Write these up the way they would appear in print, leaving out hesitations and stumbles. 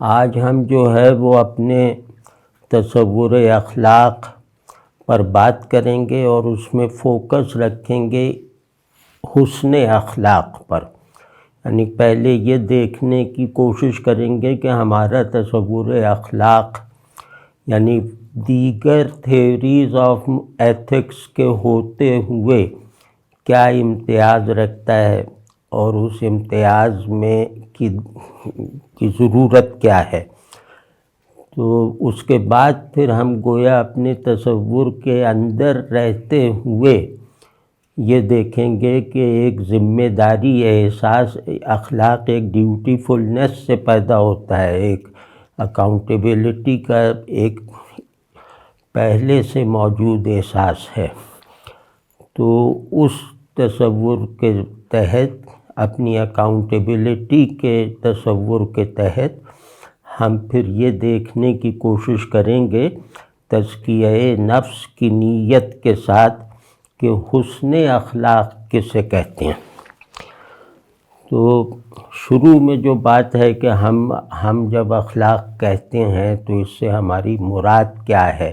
آج ہم جو ہے وہ اپنے تصور اخلاق پر بات کریں گے اور اس میں فوکس رکھیں گے حسن اخلاق پر، یعنی پہلے یہ دیکھنے کی کوشش کریں گے کہ ہمارا تصور اخلاق یعنی دیگر تھیوریز آف ایتھکس کے ہوتے ہوئے کیا امتیاز رکھتا ہے اور اس امتیاز میں کی ضرورت کیا ہے۔ تو اس کے بعد پھر ہم گویا اپنے تصور کے اندر رہتے ہوئے یہ دیکھیں گے کہ ایک ذمہ داری احساس اخلاق ایک ڈیوٹیفلنس سے پیدا ہوتا ہے، ایک اکاؤنٹیبلٹی کا ایک پہلے سے موجود احساس ہے۔ تو اس تصور کے تحت، اپنی اکاؤنٹیبلٹی کے تصور کے تحت ہم پھر یہ دیکھنے کی کوشش کریں گے تزکیہ نفس کی نیت کے ساتھ کہ حسن اخلاق کسے کہتے ہیں۔ تو شروع میں جو بات ہے کہ ہم جب اخلاق کہتے ہیں تو اس سے ہماری مراد کیا ہے،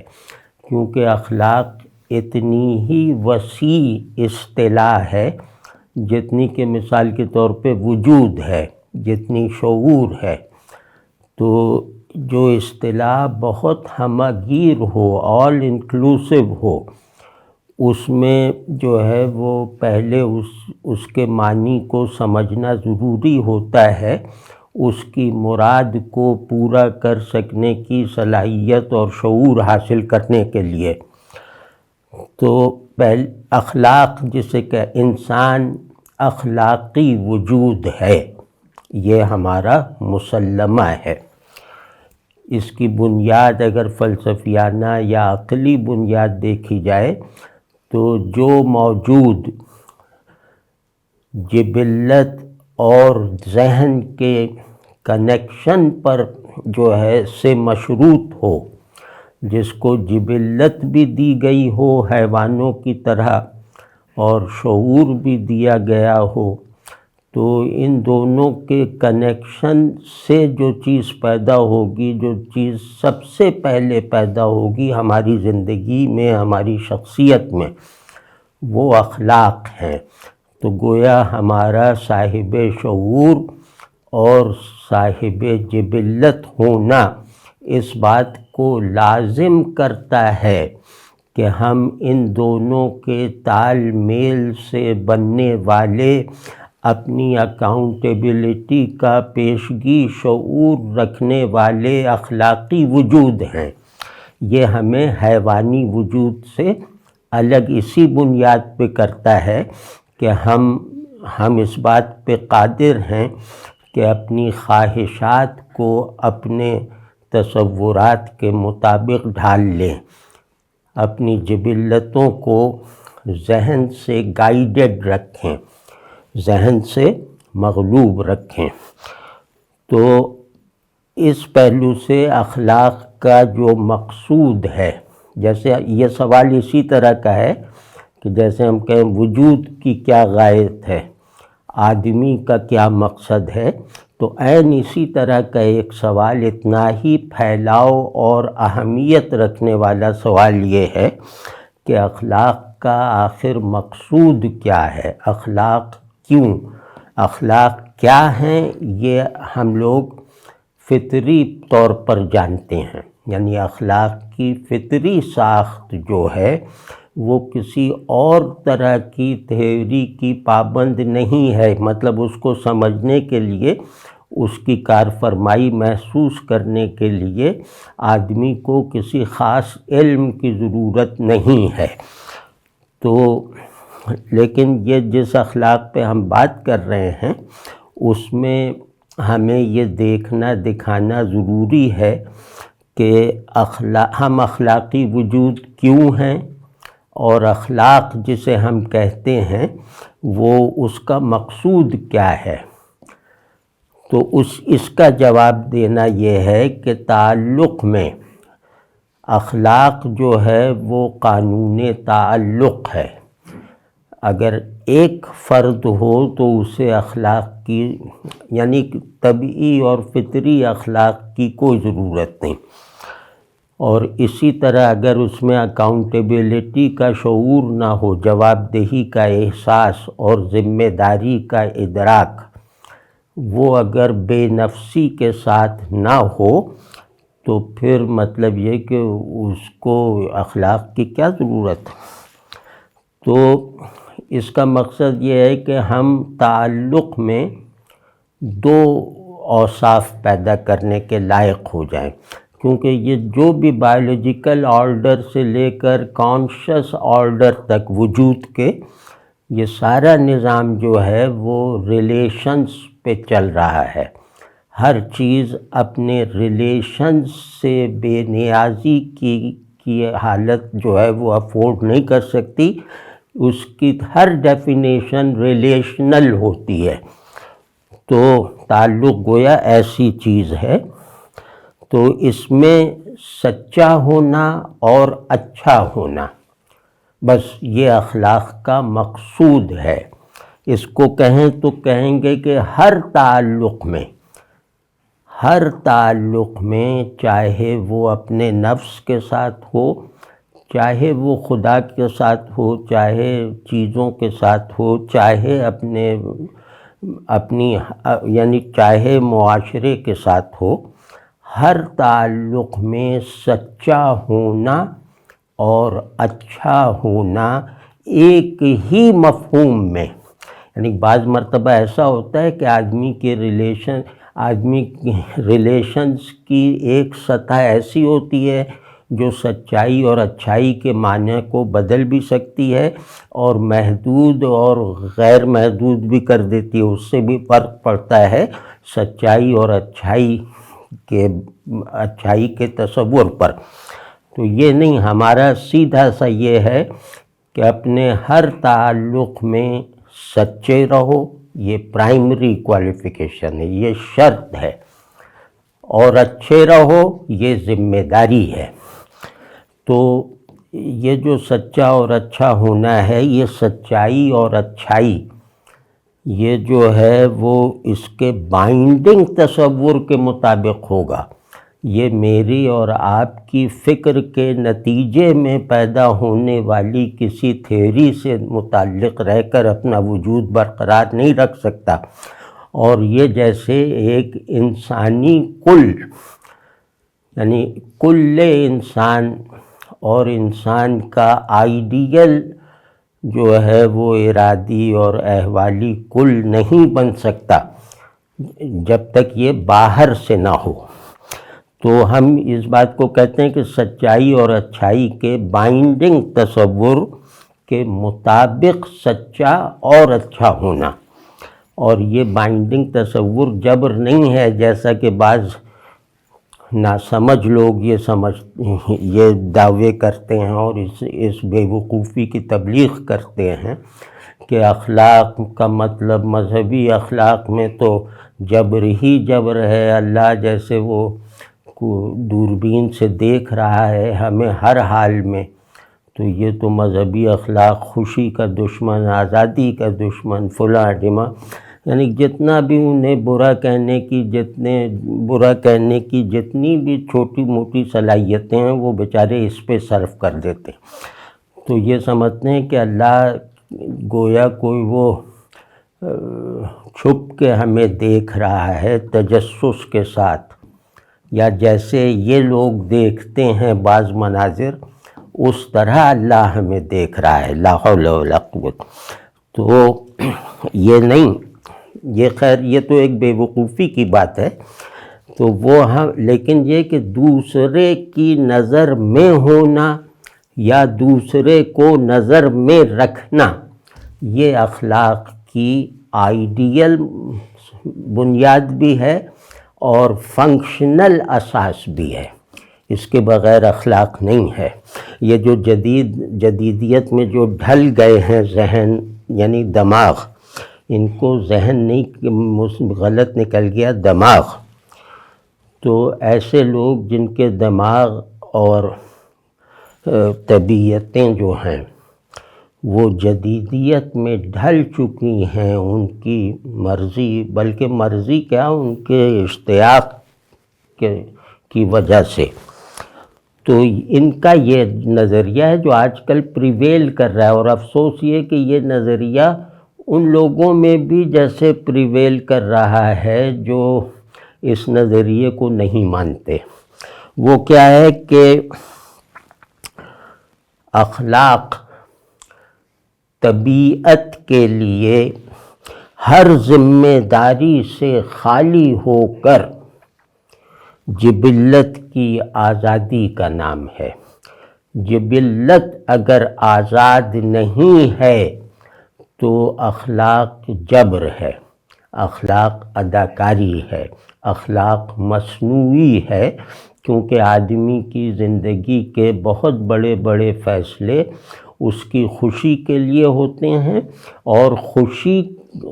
کیونکہ اخلاق اتنی ہی وسیع اصطلاح ہے جتنی کہ مثال کے طور پہ وجود ہے، جتنی شعور ہے۔ تو جو اصطلاح بہت ہمہ گیر ہو، آل انکلوسیو ہو، اس میں جو ہے وہ پہلے اس کے معنی کو سمجھنا ضروری ہوتا ہے، اس کی مراد کو پورا کر سکنے کی صلاحیت اور شعور حاصل کرنے کے لیے۔ تو اخلاق جسے کہ انسان اخلاقی وجود ہے، یہ ہمارا مسلمہ ہے۔ اس کی بنیاد اگر فلسفیانہ یا عقلی بنیاد دیکھی جائے تو جو موجود جبلت اور ذہن کے کنیکشن پر جو ہے سے مشروط ہو، جس کو جبلت بھی دی گئی ہو حیوانوں کی طرح اور شعور بھی دیا گیا ہو، تو ان دونوں کے کنیکشن سے جو چیز پیدا ہوگی، جو چیز سب سے پہلے پیدا ہوگی ہماری زندگی میں، ہماری شخصیت میں، وہ اخلاق ہیں۔ تو گویا ہمارا صاحب شعور اور صاحب جبلت ہونا اس بات کو لازم کرتا ہے کہ ہم ان دونوں کے تال میل سے بننے والے اپنی اکاؤنٹیبلٹی کا پیشگی شعور رکھنے والے اخلاقی وجود ہیں۔ یہ ہمیں حیوانی وجود سے الگ اسی بنیاد پہ کرتا ہے کہ ہم اس بات پہ قادر ہیں کہ اپنی خواہشات کو اپنے تصورات کے مطابق ڈھال لیں، اپنی جبلتوں کو ذہن سے گائیڈڈ رکھیں، ذہن سے مغلوب رکھیں۔ تو اس پہلو سے اخلاق کا جو مقصود ہے، جیسے یہ سوال اسی طرح کا ہے کہ جیسے ہم کہیں وجود کی کیا غایت ہے، آدمی کا کیا مقصد ہے، تو عین اسی طرح کا ایک سوال اتنا ہی پھیلاؤ اور اہمیت رکھنے والا سوال یہ ہے کہ اخلاق کا آخر مقصود کیا ہے، اخلاق کیوں، اخلاق کیا ہیں، یہ ہم لوگ فطری طور پر جانتے ہیں۔ یعنی اخلاق کی فطری ساخت جو ہے وہ کسی اور طرح کی تھیوری کی پابند نہیں ہے، مطلب اس کو سمجھنے کے لیے، اس کی کارفرمائی محسوس کرنے کے لیے آدمی کو کسی خاص علم کی ضرورت نہیں ہے۔ تو لیکن یہ جس اخلاق پہ ہم بات کر رہے ہیں اس میں ہمیں یہ دیکھنا دکھانا ضروری ہے کہ ہم اخلاقی وجود کیوں ہیں، اور اخلاق جسے ہم کہتے ہیں وہ اس کا مقصود کیا ہے۔ تو اس کا جواب دینا یہ ہے کہ تعلق میں اخلاق جو ہے وہ قانون تعلق ہے۔ اگر ایک فرد ہو تو اسے اخلاق کی یعنی طبعی اور فطری اخلاق کی کوئی ضرورت نہیں، اور اسی طرح اگر اس میں اکاؤنٹیبلٹی کا شعور نہ ہو، جواب دہی کا احساس اور ذمہ داری کا ادراک، وہ اگر بے نفسی کے ساتھ نہ ہو تو پھر مطلب یہ کہ اس کو اخلاق کی کیا ضرورت۔ تو اس کا مقصد یہ ہے کہ ہم تعلق میں دو اوصاف پیدا کرنے کے لائق ہو جائیں، کیونکہ یہ جو بھی بایولوجیکل آرڈر سے لے کر کانشس آرڈر تک وجود کے یہ سارا نظام جو ہے وہ ریلیشنز پہ چل رہا ہے۔ ہر چیز اپنے ریلیشنز سے بے نیازی کی حالت جو ہے وہ افورڈ نہیں کر سکتی، اس کی ہر ڈیفینیشن ریلیشنل ہوتی ہے۔ تو تعلق گویا ایسی چیز ہے، تو اس میں سچا ہونا اور اچھا ہونا بس یہ اخلاق کا مقصود ہے۔ اس کو کہیں تو کہیں گے کہ ہر تعلق میں چاہے وہ اپنے نفس کے ساتھ ہو، چاہے وہ خدا کے ساتھ ہو، چاہے چیزوں کے ساتھ ہو، چاہے اپنی یعنی چاہے معاشرے کے ساتھ ہو، ہر تعلق میں سچا ہونا اور اچھا ہونا ایک ہی مفہوم میں، یعنی بعض مرتبہ ایسا ہوتا ہے کہ آدمی کے ریلیشنز کی ایک سطح ایسی ہوتی ہے جو سچائی اور اچھائی کے معنی کو بدل بھی سکتی ہے اور محدود اور غیر محدود بھی کر دیتی ہے، اس سے بھی فرق پڑتا ہے سچائی اور اچھائی کے تصور پر۔ تو یہ نہیں، ہمارا سیدھا سا یہ ہے کہ اپنے ہر تعلق میں سچے رہو، یہ پرائمری کوالیفیکیشن ہے، یہ شرط ہے، اور اچھے رہو یہ ذمہ داری ہے۔ تو یہ جو سچا اور اچھا ہونا ہے، یہ سچائی اور اچھائی یہ جو ہے وہ اس کے بائنڈنگ تصور کے مطابق ہوگا، یہ میری اور آپ کی فکر کے نتیجے میں پیدا ہونے والی کسی تھیوری سے متعلق رہ کر اپنا وجود برقرار نہیں رکھ سکتا، اور یہ جیسے ایک انسانی کل یعنی کل انسان اور انسان کا آئیڈیل جو ہے وہ ارادی اور احوالی کل نہیں بن سکتا جب تک یہ باہر سے نہ ہو۔ تو ہم اس بات کو کہتے ہیں کہ سچائی اور اچھائی کے بائنڈنگ تصور کے مطابق سچا اور اچھا ہونا، اور یہ بائنڈنگ تصور جبر نہیں ہے جیسا کہ بعض ناسمجھ لوگ یہ دعوے کرتے ہیں اور اس بے وقوفی کی تبلیغ کرتے ہیں کہ اخلاق کا مطلب مذہبی اخلاق میں تو جبر ہی جبر ہے، اللہ جیسے وہ دوربین سے دیکھ رہا ہے ہمیں ہر حال میں، تو یہ تو مذہبی اخلاق خوشی کا دشمن، آزادی کا دشمن، فلاں ڈماں، یعنی جتنا بھی انہیں برا کہنے کی جتنی بھی چھوٹی موٹی صلاحیتیں ہیں وہ بیچارے اس پہ صرف کر دیتے ہیں۔ تو یہ سمجھتے ہیں کہ اللہ گویا کوئی وہ چھپ کے ہمیں دیکھ رہا ہے تجسس کے ساتھ، یا جیسے یہ لوگ دیکھتے ہیں بعض مناظر اس طرح اللہ ہمیں دیکھ رہا ہے، لا حول ولا قوت۔ تو یہ نہیں، یہ خیر یہ تو ایک بے وقوفی کی بات ہے، تو وہ لیکن یہ کہ دوسرے کی نظر میں ہونا یا دوسرے کو نظر میں رکھنا، یہ اخلاق کی آئیڈیل بنیاد بھی ہے اور فنکشنل اساس بھی ہے، اس کے بغیر اخلاق نہیں ہے۔ یہ جو جدیدیت میں جو ڈھل گئے ہیں ذہن یعنی دماغ، ان کو ذہن نہیں غلط نکل گیا دماغ، تو ایسے لوگ جن کے دماغ اور طبیعتیں جو ہیں وہ جدیدیت میں ڈھل چکی ہیں ان کی مرضی، بلکہ مرضی کیا، ان کے اشتیاق کی وجہ سے۔ تو ان کا یہ نظریہ ہے جو آج کل پریویل کر رہا ہے، اور افسوس یہ کہ یہ نظریہ ان لوگوں میں بھی جیسے پریویل کر رہا ہے جو اس نظریے کو نہیں مانتے۔ وہ کیا ہے کہ اخلاق طبیعت کے لیے ہر ذمہ داری سے خالی ہو کر جبلت کی آزادی کا نام ہے۔ جبلت اگر آزاد نہیں ہے تو اخلاق جبر ہے، اخلاق اداکاری ہے، اخلاق مصنوعی ہے، کیونکہ آدمی کی زندگی کے بہت بڑے بڑے فیصلے اس کی خوشی کے لیے ہوتے ہیں، اور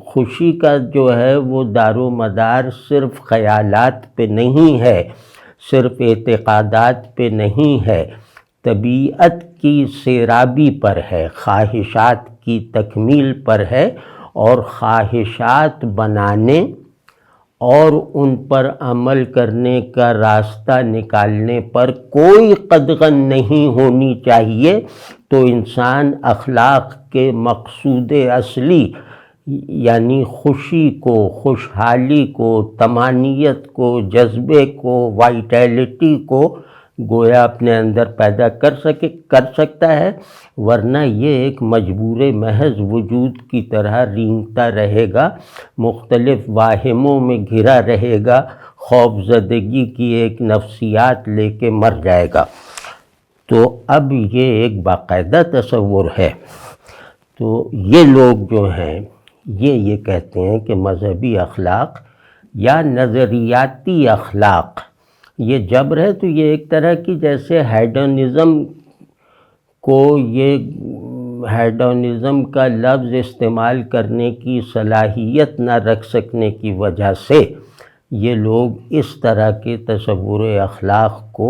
خوشی کا جو ہے وہ دار و مدار صرف خیالات پہ نہیں ہے، صرف اعتقادات پہ نہیں ہے، طبیعت کی سیرابی پر ہے، خواہشات کی تکمیل پر ہے، اور خواہشات بنانے اور ان پر عمل کرنے کا راستہ نکالنے پر کوئی قدغن نہیں ہونی چاہیے۔ تو انسان اخلاق کے مقصود اصلی یعنی خوشی کو، خوشحالی کو، طمانینت کو، جذبے کو، وائٹیلٹی کو گویا اپنے اندر پیدا کر سکتا ہے، ورنہ یہ ایک مجبور محض وجود کی طرح رینگتا رہے گا، مختلف واہموں میں گھرا رہے گا، خوف زدگی کی ایک نفسیات لے کے مر جائے گا۔ تو اب یہ ایک باقاعدہ تصور ہے۔ تو یہ لوگ جو ہیں یہ کہتے ہیں کہ مذہبی اخلاق یا نظریاتی اخلاق یہ جبر ہے، تو یہ ایک طرح کی جیسے ہیڈونزم کو، یہ ہیڈونزم کا لفظ استعمال کرنے کی صلاحیت نہ رکھ سکنے کی وجہ سے یہ لوگ اس طرح کے تصور اخلاق کو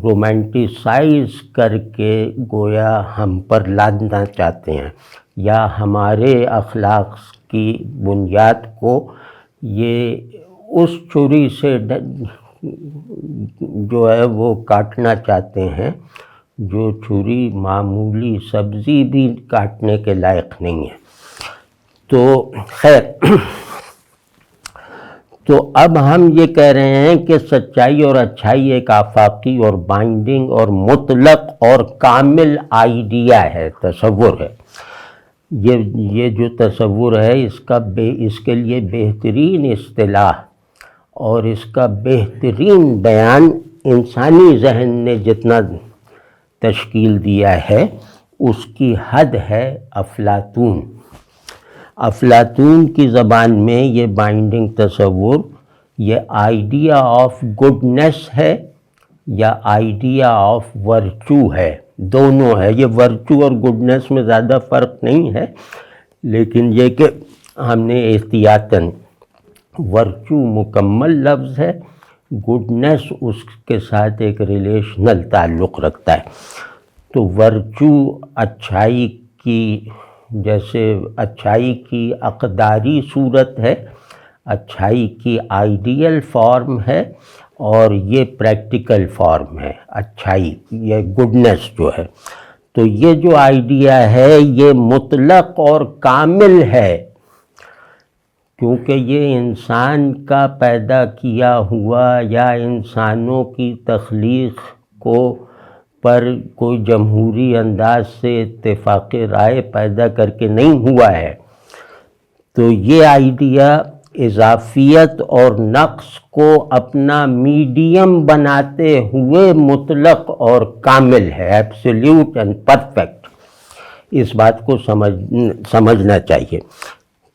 رومانٹیسائز کر کے گویا ہم پر لادنا چاہتے ہیں، یا ہمارے اخلاق کی بنیاد کو یہ اس چھری سے جو ہے وہ کاٹنا چاہتے ہیں جو چھری معمولی سبزی بھی کاٹنے کے لائق نہیں ہے۔ تو خیر، تو اب ہم یہ کہہ رہے ہیں کہ سچائی اور اچھائی ایک آفاقی اور بائنڈنگ اور مطلق اور کامل آئیڈیا ہے، تصور ہے۔ یہ جو تصور ہے اس کے لیے بہترین اصطلاح اور اس کا بہترین بیان انسانی ذہن نے جتنا تشکیل دیا ہے اس کی حد ہے افلاطون۔ افلاطون کی زبان میں یہ بائنڈنگ تصور یہ آئیڈیا آف گڈنس ہے یا آئیڈیا آف ورچو ہے، دونوں ہے۔ یہ ورچو اور گڈنس میں زیادہ فرق نہیں ہے، لیکن یہ کہ ہم نے احتیاطاً ورچو مکمل لفظ ہے، گڈنس اس کے ساتھ ایک ریلیشنل تعلق رکھتا ہے۔ تو ورچو اچھائی کی، جیسے اچھائی کی اقداری صورت ہے، اچھائی کی آئیڈیل فارم ہے، اور یہ پریکٹیکل فارم ہے اچھائی، یہ گڈنس جو ہے۔ تو یہ جو آئیڈیا ہے یہ مطلق اور کامل ہے، کیونکہ یہ انسان کا پیدا کیا ہوا یا انسانوں کی تخلیق پر کوئی جمہوری انداز سے اتفاق رائے پیدا کر کے نہیں ہوا ہے۔ تو یہ آئیڈیا اضافیت اور نقص کو اپنا میڈیم بناتے ہوئے مطلق اور کامل ہے، ایبسلیوٹ اینڈ پرفیکٹ۔ اس بات کو سمجھنا چاہیے۔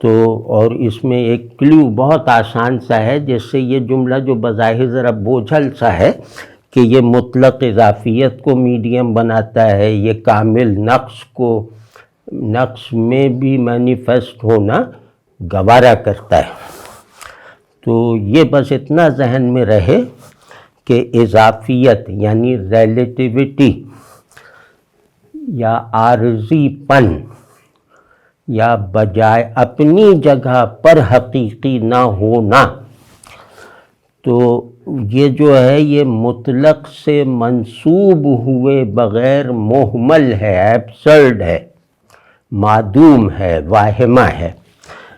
تو اور اس میں ایک کلیو بہت آسان سا ہے، جس سے یہ جملہ جو بظاہر ذرا بوجھل سا ہے کہ یہ مطلق اضافیت کو میڈیم بناتا ہے، یہ کامل نقص میں بھی مینیفیسٹ ہونا گوارا کرتا ہے۔ تو یہ بس اتنا ذہن میں رہے کہ اضافیت یعنی ریلیٹیوٹی یا عارضی پن یا بجائے اپنی جگہ پر حقیقی نہ ہونا، تو یہ جو ہے یہ مطلق سے منسوب ہوئے بغیر مہمل ہے، ایبسرڈ ہے، معدوم ہے، واہمہ ہے۔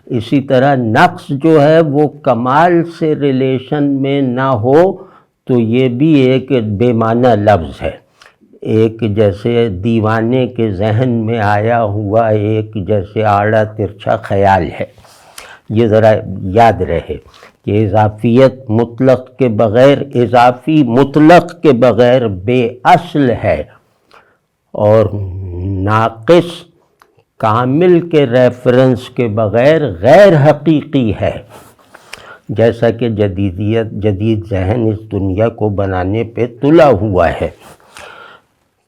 اسی طرح نقص جو ہے وہ کمال سے ریلیشن میں نہ ہو تو یہ بھی ایک بے معنی لفظ ہے، ایک جیسے دیوانے کے ذہن میں آیا ہوا ایک جیسے آڑا ترچھا خیال ہے۔ یہ ذرا یاد رہے کہ اضافیت مطلق کے بغیر، اضافی مطلق کے بغیر بے اصل ہے، اور ناقص کامل کے ریفرنس کے بغیر غیر حقیقی ہے۔ جیسا کہ جدید ذہن اس دنیا کو بنانے پہ تلا ہوا ہے۔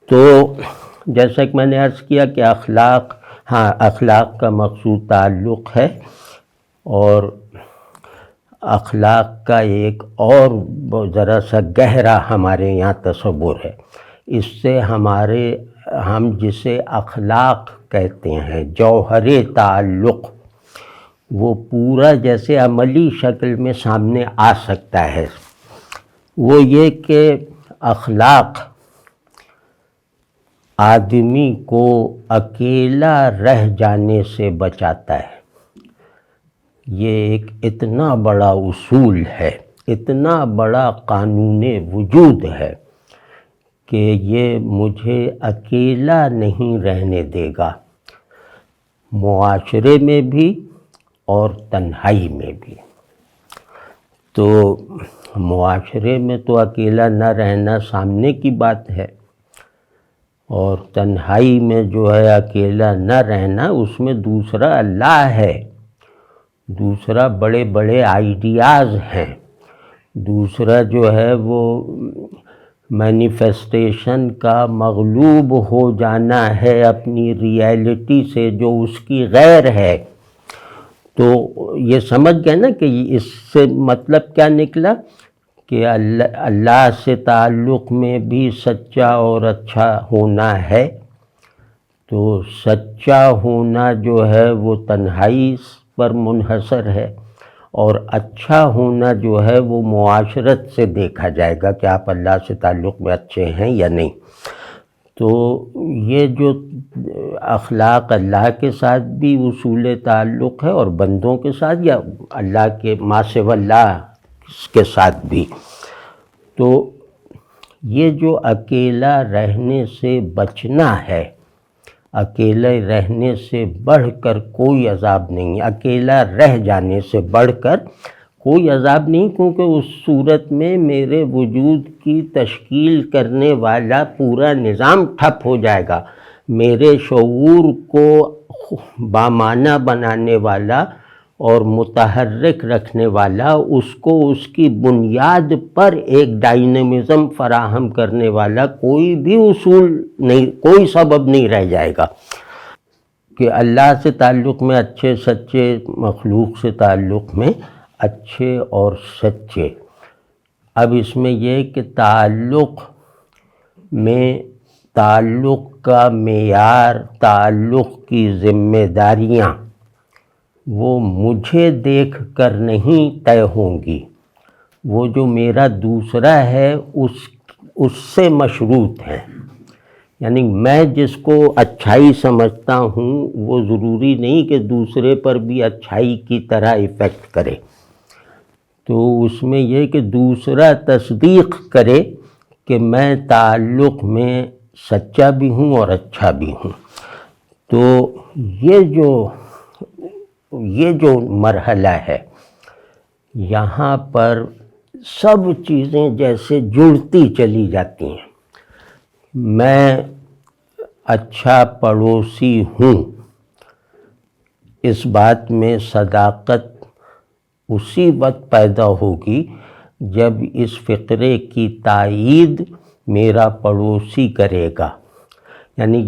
تو جیسا کہ میں نے عرض کیا کہ اخلاق کا مقصود تعلق ہے، اور اخلاق کا ایک اور ذرا سا گہرا ہمارے یہاں تصور ہے۔ اس سے ہم جسے اخلاق کہتے ہیں، جوہر تعلق، وہ پورا جیسے عملی شکل میں سامنے آ سکتا ہے۔ وہ یہ کہ اخلاق آدمی کو اکیلا رہ جانے سے بچاتا ہے۔ یہ ایک اتنا بڑا اصول ہے، اتنا بڑا قانون وجود ہے کہ یہ مجھے اکیلا نہیں رہنے دے گا، معاشرے میں بھی اور تنہائی میں بھی۔ تو معاشرے میں تو اکیلا نہ رہنا سامنے کی بات ہے، اور تنہائی میں جو ہے اکیلا نہ رہنا، اس میں دوسرا اللہ ہے، دوسرا بڑے بڑے آئیڈیاز ہیں، دوسرا جو ہے وہ مینیفیسٹیشن کا مغلوب ہو جانا ہے اپنی ریئلٹی سے جو اس کی غیر ہے۔ تو یہ سمجھ گئے نا کہ اس سے مطلب کیا نکلا کہ اللہ سے تعلق میں بھی سچا اور اچھا ہونا ہے۔ تو سچا ہونا جو ہے وہ تنہائی پر منحصر ہے، اور اچھا ہونا جو ہے وہ معاشرت سے دیکھا جائے گا کہ آپ اللہ سے تعلق میں اچھے ہیں یا نہیں۔ تو یہ جو اخلاق اللہ کے ساتھ بھی اصول تعلق ہے، اور بندوں کے ساتھ یا اللہ کے ما سوی اللہ کے ساتھ بھی۔ تو یہ جو اکیلا رہنے سے بچنا ہے، اکیلے رہنے سے بڑھ کر کوئی عذاب نہیں، اکیلا رہ جانے سے بڑھ کر کوئی عذاب نہیں، کیونکہ اس صورت میں میرے وجود کی تشکیل کرنے والا پورا نظام ٹھپ ہو جائے گا، میرے شعور کو بامعنی بنانے والا اور متحرک رکھنے والا، اس کو اس کی بنیاد پر ایک ڈائنامزم فراہم کرنے والا کوئی بھی اصول نہیں، کوئی سبب نہیں رہ جائے گا کہ اللہ سے تعلق میں اچھے سچے، مخلوق سے تعلق میں اچھے اور سچے۔ اب اس میں یہ کہ تعلق میں تعلق کا معیار، تعلق کی ذمہ داریاں وہ مجھے دیکھ کر نہیں طے ہوں گی، وہ جو میرا دوسرا ہے اس سے مشروط ہیں۔ یعنی میں جس کو اچھائی سمجھتا ہوں وہ ضروری نہیں کہ دوسرے پر بھی اچھائی کی طرح ایفیکٹ کرے۔ تو اس میں یہ کہ دوسرا تصدیق کرے کہ میں تعلق میں سچا بھی ہوں اور اچھا بھی ہوں۔ تو یہ جو مرحلہ ہے، یہاں پر سب چیزیں جیسے جڑتی چلی جاتی ہیں۔ میں اچھا پڑوسی ہوں، اس بات میں صداقت اسی وقت پیدا ہوگی جب اس فقرے کی تائید میرا پڑوسی کرے گا۔ یعنی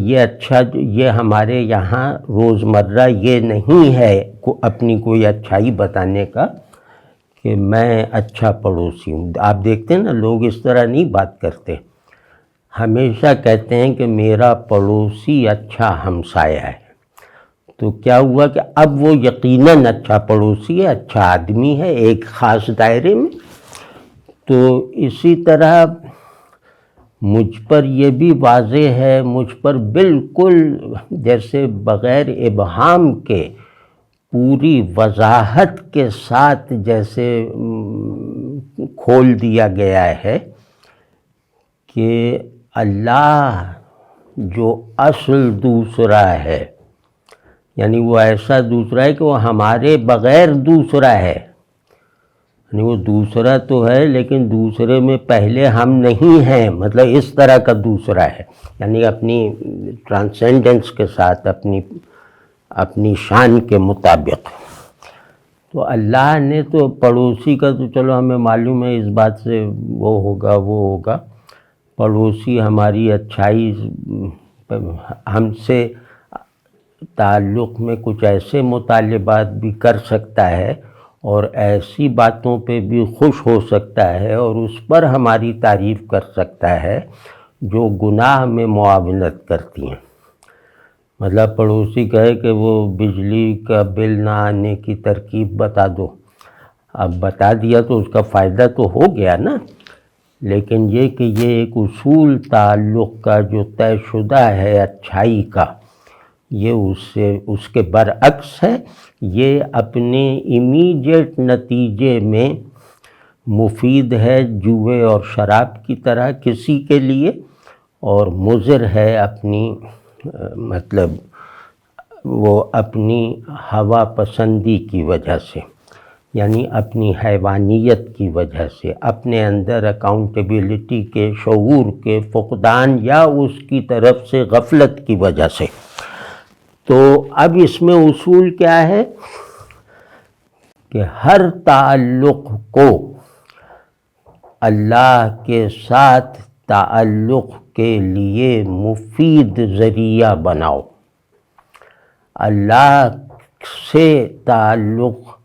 یہ ہمارے یہاں روزمرہ یہ نہیں ہے اپنی کوئی اچھائی بتانے کا کہ میں اچھا پڑوسی ہوں۔ آپ دیکھتے ہیں نا، لوگ اس طرح نہیں بات کرتے، ہمیشہ کہتے ہیں کہ میرا پڑوسی اچھا ہمسایہ ہے۔ تو کیا ہوا کہ اب وہ یقیناً اچھا پڑوسی ہے، اچھا آدمی ہے ایک خاص دائرے میں۔ تو اسی طرح مجھ پر یہ بھی واضح ہے، مجھ پر بالکل جیسے بغیر ابہام کے پوری وضاحت کے ساتھ جیسے کھول دیا گیا ہے کہ اللہ جو اصل دوسرا ہے، یعنی وہ ایسا دوسرا ہے کہ وہ ہمارے بغیر دوسرا ہے، یعنی وہ دوسرا تو ہے لیکن دوسرے میں پہلے ہم نہیں ہیں، مطلب اس طرح کا دوسرا ہے، یعنی اپنی ٹرانسینڈنس کے ساتھ اپنی شان کے مطابق۔ تو اللہ نے تو پڑوسی کا تو چلو ہمیں معلوم ہے اس بات سے وہ ہوگا، پڑوسی ہماری اچھائی ہم سے تعلق میں کچھ ایسے مطالبات بھی کر سکتا ہے اور ایسی باتوں پہ بھی خوش ہو سکتا ہے اور اس پر ہماری تعریف کر سکتا ہے جو گناہ میں معاونت کرتی ہیں۔ مطلب پڑوسی کہے کہ وہ بجلی کا بل نہ آنے کی ترکیب بتا دو، اب بتا دیا تو اس کا فائدہ تو ہو گیا نا، لیکن یہ کہ یہ ایک اصول تعلق کا جو طے شدہ ہے اچھائی کا، یہ اس کے برعکس ہے، یہ اپنے امیڈیٹ نتیجے میں مفید ہے جوئے اور شراب کی طرح کسی کے لیے، اور مضر ہے اپنی مطلب وہ اپنی ہوا پسندی کی وجہ سے، یعنی اپنی حیوانیت کی وجہ سے، اپنے اندر اکاؤنٹیبلٹی کے شعور کے فقدان یا اس کی طرف سے غفلت کی وجہ سے۔ تو اب اس میں اصول کیا ہے کہ ہر تعلق کو اللہ کے ساتھ تعلق کے لیے مفید ذریعہ بناؤ۔ اللہ سے تعلق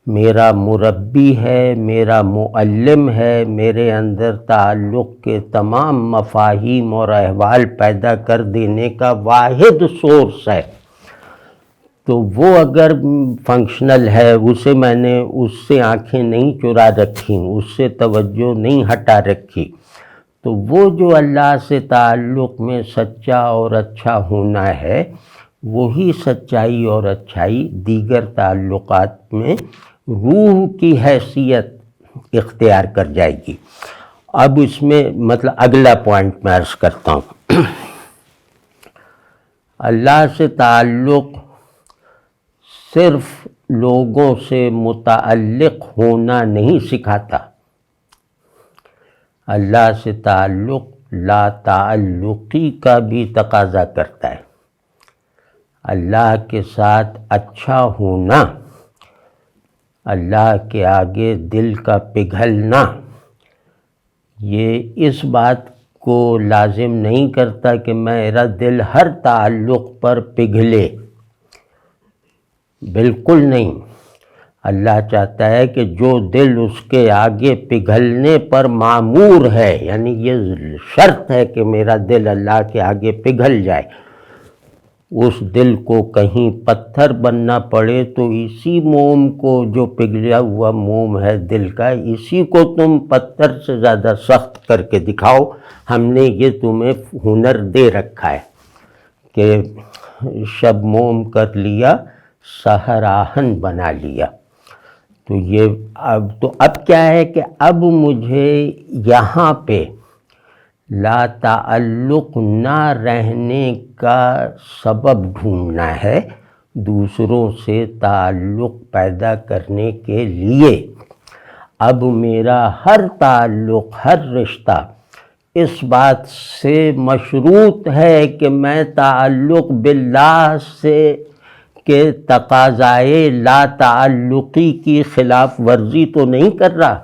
میرا مربی ہے، میرا معلم ہے، میرے اندر تعلق کے تمام مفاہیم اور احوال پیدا کر دینے کا واحد سورس ہے۔ تو وہ اگر فنکشنل ہے، اسے میں نے اس سے آنکھیں نہیں چرا رکھی، اس سے توجہ نہیں ہٹا رکھی، تو وہ جو اللہ سے تعلق میں سچا اور اچھا ہونا ہے، وہی سچائی اور اچھائی دیگر تعلقات میں روح کی حیثیت اختیار کر جائے گی۔ اب اس میں مطلب اگلا پوائنٹ میں عرض کرتا ہوں، اللہ سے تعلق صرف لوگوں سے متعلق ہونا نہیں سکھاتا، اللہ سے تعلق لا تعلقی کا بھی تقاضا کرتا ہے۔ اللہ کے ساتھ اچھا ہونا، اللہ کے آگے دل کا پگھلنا، یہ اس بات کو لازم نہیں کرتا کہ میرا دل ہر تعلق پر پگھلے، بالکل نہیں۔ اللہ چاہتا ہے کہ جو دل اس کے آگے پگھلنے پر معمور ہے، یعنی یہ شرط ہے کہ میرا دل اللہ کے آگے پگھل جائے، اس دل کو کہیں پتھر بننا پڑے تو اسی موم کو، جو پگھلا ہوا موم ہے دل کا، اسی کو تم پتھر سے زیادہ سخت کر کے دکھاؤ، ہم نے یہ تمہیں ہنر دے رکھا ہے کہ شب موم کر لیا سحر آہن بنا لیا۔ تو یہ اب کیا ہے کہ اب مجھے یہاں پہ لا تعلق نہ رہنے کا سبب ڈھونڈنا ہے دوسروں سے تعلق پیدا کرنے کے لیے۔ اب میرا ہر تعلق، ہر رشتہ اس بات سے مشروط ہے کہ میں تعلق باللہ سے کہ تقاضائے لا تعلقی کی خلاف ورزی تو نہیں کر رہا۔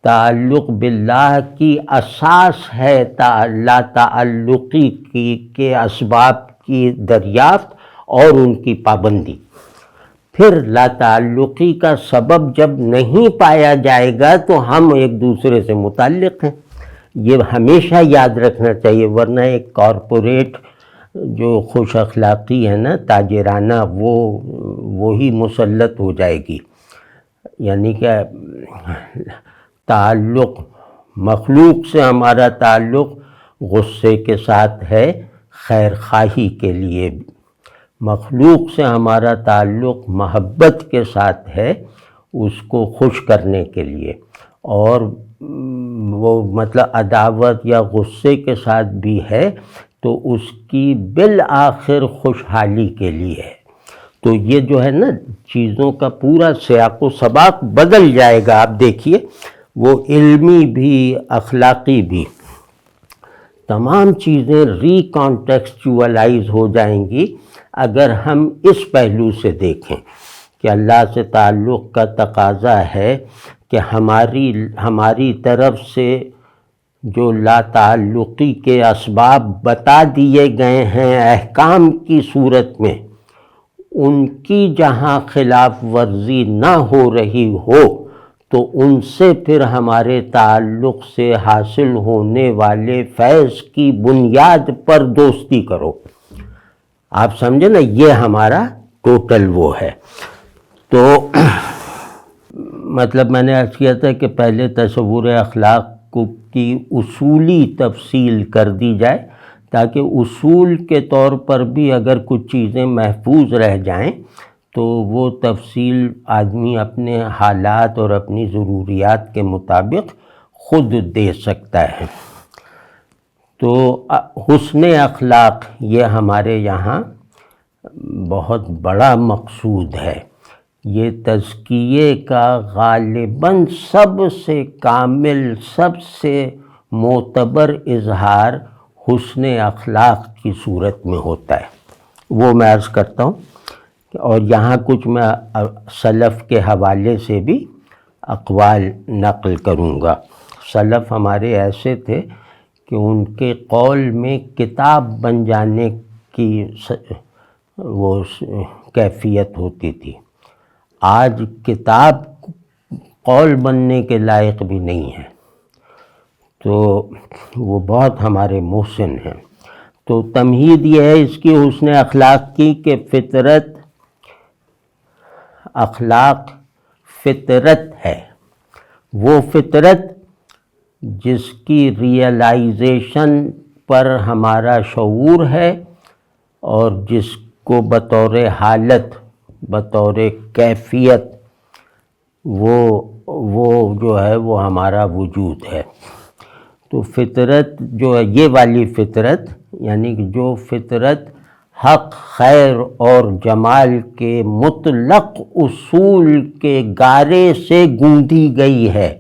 تعلق باللہ کی اساس ہے لا تعلقی کی کے اسباب کی دریافت اور ان کی پابندی۔ پھر لا تعلقی کا سبب جب نہیں پایا جائے گا تو ہم ایک دوسرے سے متعلق ہیں، یہ ہمیشہ یاد رکھنا چاہیے، ورنہ ایک کارپوریٹ جو خوش اخلاقی ہے نا تاجرانہ وہی مسلط ہو جائے گی. یعنی کہ تعلق مخلوق سے ہمارا تعلق غصے کے ساتھ ہے خیر خواہی کے لیے، مخلوق سے ہمارا تعلق محبت کے ساتھ ہے اس کو خوش کرنے کے لیے، اور وہ مطلب عداوت یا غصے کے ساتھ بھی ہے تو اس کی بالآخر خوشحالی کے لیے ہے. تو یہ جو ہے نا چیزوں کا پورا سیاق و سباق بدل جائے گا. آپ دیکھیے وہ علمی بھی اخلاقی بھی تمام چیزیں ری کانٹیکسچولائز ہو جائیں گی اگر ہم اس پہلو سے دیکھیں کہ اللہ سے تعلق کا تقاضا ہے کہ ہماری طرف سے جو لا تعلقی کے اسباب بتا دیے گئے ہیں احکام کی صورت میں، ان کی جہاں خلاف ورزی نہ ہو رہی ہو تو ان سے پھر ہمارے تعلق سے حاصل ہونے والے فیض کی بنیاد پر دوستی کرو. آپ سمجھے نا، یہ ہمارا ٹوٹل وہ ہے. تو مطلب میں نے عرض کیا تھا کہ پہلے تصور اخلاق کی اصولی تفصیل کر دی جائے تاکہ اصول کے طور پر بھی اگر کچھ چیزیں محفوظ رہ جائیں تو وہ تفصیل آدمی اپنے حالات اور اپنی ضروریات کے مطابق خود دے سکتا ہے. تو حسن اخلاق یہ ہمارے یہاں بہت بڑا مقصود ہے. یہ تزکیے کا غالباً سب سے کامل، سب سے معتبر اظہار حسن اخلاق کی صورت میں ہوتا ہے. وہ میں عرض کرتا ہوں، اور یہاں کچھ میں سلف کے حوالے سے بھی اقوال نقل کروں گا. سلف ہمارے ایسے تھے کہ ان کے قول میں کتاب بن جانے کی وہ کیفیت ہوتی تھی. آج کتاب قول بننے کے لائق بھی نہیں ہے، تو وہ بہت ہمارے محسن ہیں. تو تمہید یہ ہے اس کی حسن اخلاق کی کہ اخلاق فطرت ہے، وہ فطرت جس کی ریئلائزیشن پر ہمارا شعور ہے اور جس کو بطور حالت، بطور کیفیت وہ جو ہے وہ ہمارا وجود ہے. تو فطرت جو ہے یہ والی فطرت، یعنی کہ جو فطرت حق، خیر اور جمال کے مطلق اصول کے گارے سے گوندھی گئی ہے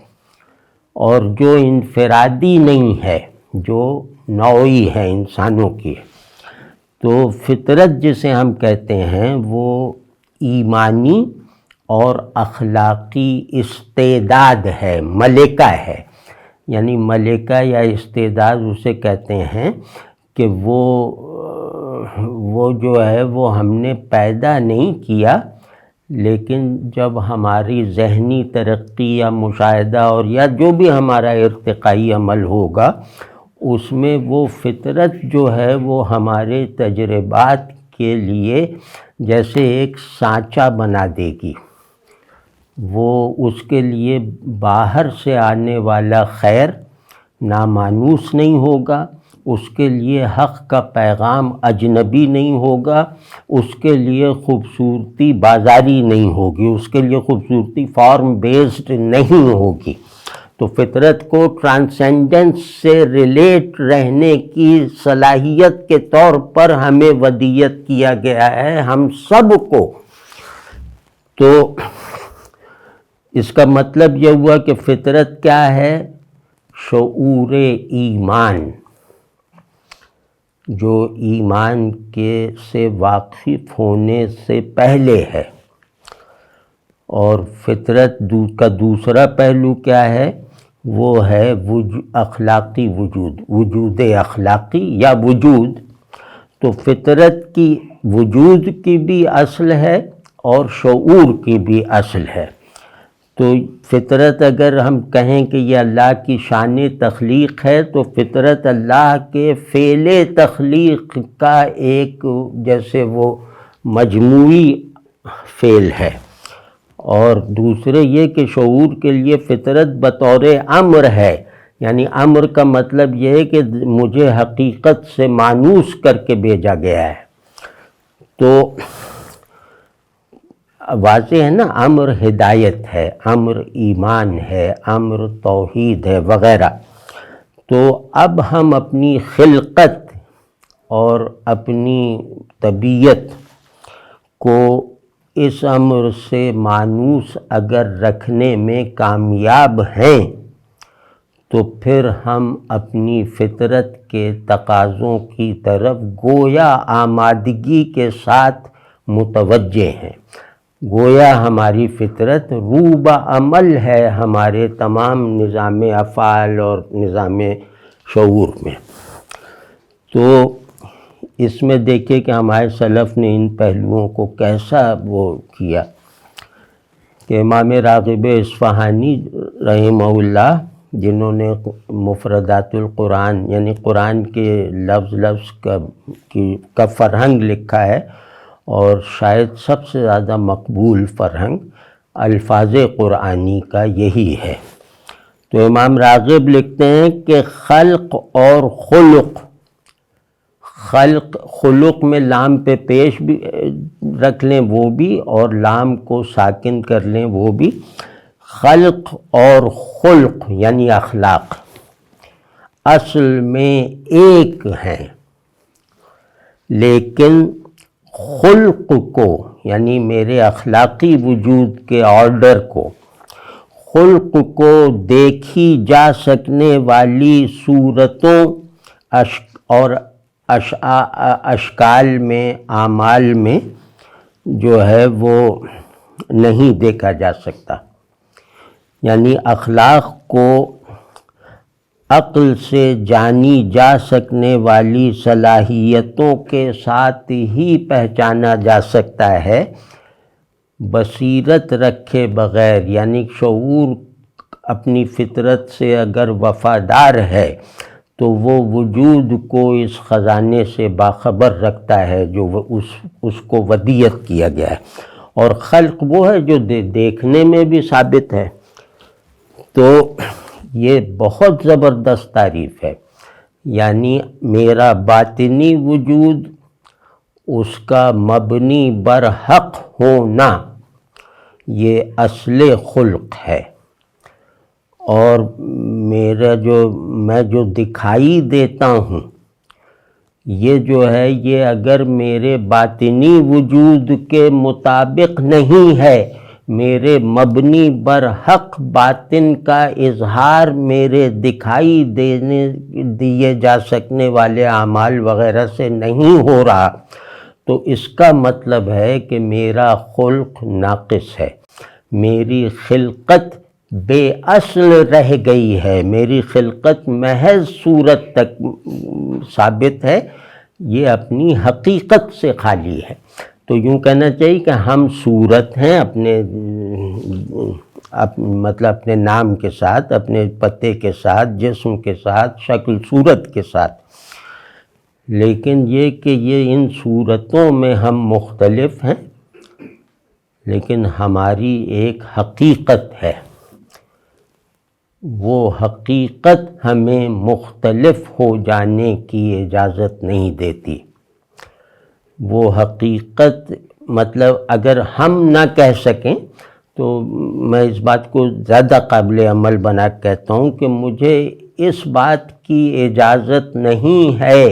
اور جو انفرادی نہیں ہے، جو نوعی ہے انسانوں کی. تو فطرت جسے ہم کہتے ہیں وہ ایمانی اور اخلاقی استعداد ہے، ملکہ ہے. یعنی ملکہ یا استعداد اسے کہتے ہیں کہ وہ جو ہے وہ ہم نے پیدا نہیں کیا، لیکن جب ہماری ذہنی ترقی یا مشاہدہ اور یا جو بھی ہمارا ارتقائی عمل ہوگا اس میں وہ فطرت جو ہے وہ ہمارے تجربات کے لیے جیسے ایک سانچہ بنا دے گی. وہ اس کے لیے باہر سے آنے والا خیر نامانوس نہیں ہوگا، اس کے لیے حق کا پیغام اجنبی نہیں ہوگا، اس کے لیے خوبصورتی بازاری نہیں ہوگی، اس کے لیے خوبصورتی فارم بیسڈ نہیں ہوگی. تو فطرت کو ٹرانسینڈنس سے ریلیٹ رہنے کی صلاحیت کے طور پر ہمیں ودیت کیا گیا ہے ہم سب کو. تو اس کا مطلب یہ ہوا کہ فطرت کیا ہے؟ شعور ایمان، جو ایمان کے سے واقف ہونے سے پہلے ہے. اور فطرت کا دوسرا پہلو کیا ہے؟ وہ ہے اخلاقی وجود، وجود اخلاقی یا وجود. تو فطرت کی وجود کی بھی اصل ہے اور شعور کی بھی اصل ہے. تو فطرت اگر ہم کہیں کہ یہ اللہ کی شان تخلیق ہے تو فطرت اللہ کے فعل تخلیق کا ایک جیسے وہ مجموعی فعل ہے، اور دوسرے یہ کہ شعور کے لیے فطرت بطور امر ہے، یعنی امر کا مطلب یہ ہے کہ مجھے حقیقت سے مانوس کر کے بھیجا گیا ہے۔ تو واضح ہے نا، امر ہدایت ہے، امر ایمان ہے، امر توحید ہے وغیرہ۔ تو اب ہم اپنی خلقت اور اپنی طبیعت کو اس امر سے مانوس اگر رکھنے میں کامیاب ہیں تو پھر ہم اپنی فطرت کے تقاضوں کی طرف گویا آمادگی کے ساتھ متوجہ ہیں، گویا ہماری فطرت روبہ عمل ہے ہمارے تمام نظام افعال اور نظام شعور میں۔ تو اس میں دیکھیں کہ ہمارے سلف نے ان پہلوؤں کو کیسا وہ کیا کہ امام راغب اصفہانی رحمہ اللہ، جنہوں نے مفردات القرآن یعنی قرآن کے لفظ لفظ کا فرہنگ لکھا ہے، اور شاید سب سے زیادہ مقبول فرہنگ الفاظ قرآنی کا یہی ہے۔ تو امام راغب لکھتے ہیں کہ خلق اور خلق میں لام پہ پیش بھی رکھ لیں وہ بھی، اور لام کو ساکن کر لیں وہ بھی، خلق اور خلق یعنی اخلاق اصل میں ایک ہیں، لیکن خلق کو یعنی میرے اخلاقی وجود کے آرڈر کو، خلق کو دیکھی جا سکنے والی صورتوں اور اشکال میں، اعمال میں جو ہے وہ نہیں دیکھا جا سکتا۔ یعنی اخلاق کو عقل سے جانی جا سکنے والی صلاحیتوں کے ساتھ ہی پہچانا جا سکتا ہے، بصیرت رکھے بغیر، یعنی شعور اپنی فطرت سے اگر وفادار ہے تو وہ وجود کو اس خزانے سے باخبر رکھتا ہے جو اس کو ودیعت کیا گیا ہے، اور خلق وہ ہے جو دیکھنے میں بھی ثابت ہے۔ تو یہ بہت زبردست تعریف ہے، یعنی میرا باطنی وجود، اس کا مبنی بر حق ہونا، یہ اصل خلق ہے، اور میں جو دکھائی دیتا ہوں یہ جو ہے یہ اگر میرے باطنی وجود کے مطابق نہیں ہے، میرے مبنی بر حق باطن کا اظہار میرے دکھائی دیے جا سکنے والے اعمال وغیرہ سے نہیں ہو رہا، تو اس کا مطلب ہے کہ میرا خلق ناقص ہے، میری خلقت بے اصل رہ گئی ہے، میری خلقت محض صورت تک ثابت ہے، یہ اپنی حقیقت سے خالی ہے۔ تو یوں کہنا چاہیے کہ ہم صورت ہیں مطلب اپنے نام کے ساتھ، اپنے پتے کے ساتھ، جسم کے ساتھ، شکل صورت کے ساتھ، لیکن یہ کہ یہ ان صورتوں میں ہم مختلف ہیں، لیکن ہماری ایک حقیقت ہے، وہ حقیقت ہمیں مختلف ہو جانے کی اجازت نہیں دیتی۔ وہ حقیقت مطلب اگر ہم نہ کہہ سکیں تو میں اس بات کو زیادہ قابل عمل بنا کہتا ہوں کہ مجھے اس بات کی اجازت نہیں ہے